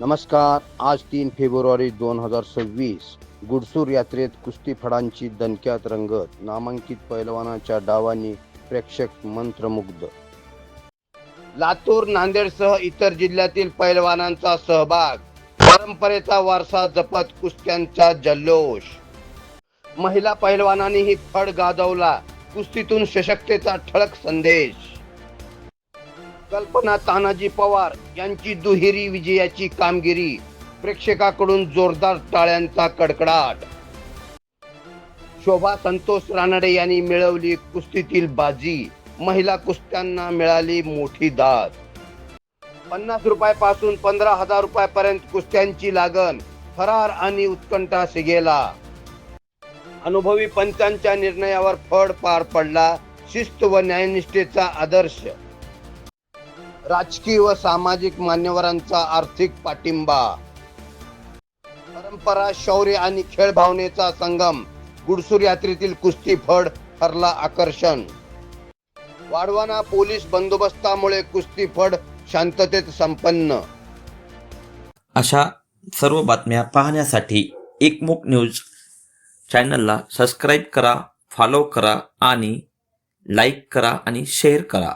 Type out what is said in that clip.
नमस्कार. आज 3 फेब्रुवारी 2026 गुडसूर यात्रेत कुस्ती फडांची दणक्यात रंगत. नामांकित पैलवानाच्या डावांनी प्रेक्षक मंत्रमुग्ध. लातूर, नांदेडसह इतर जिल्ह्यातील पैलवानांचा सहभाग. परंपरेचा वारसा जपत कुस्त्यांचा जल्लोष. महिला पैलवानांनीही फड गाजवला. कुस्तीतून सशक्ततेचा ठळक संदेश. कल्पना तानाजी पवार यांची दुहेरी विजयाची कामगिरी. प्रेक्षकाकडून जोरदार टाळ्यांचा कडकडाट. शोभा संतोष रानडे यांनी मिळवली कुस्तीतील बाजी. महिला कुस्त्यांना मिळाली मोठी दाद. 50 रुपयापासून 15,000 रुपयापर्यंत कुस्त्यांची लागण. फरार आणि उत्कंठा शिगेला. अनुभवी पंचांच्या निर्णयावर फड पार पडला. शिस्त व न्यायनिष्ठेचा आदर्श. राजकीय व सामाजिक मान्यवरांचा आर्थिक पाठिंबा. परंपरा, शौर्य आणि खेळ भावनेचा संगम. गुडसूर यात्रेतील कुस्ती फड ठरला आकर्षण. वाढवाना पोलीस बंदोबस्तामुळे कुस्ती फड शांततेत संपन्न. अशा सर्व बातम्या पाहण्यासाठी एकमुख न्यूज चॅनलला सबस्क्राईब करा, फॉलो करा आणि लाईक करा आणि शेअर करा.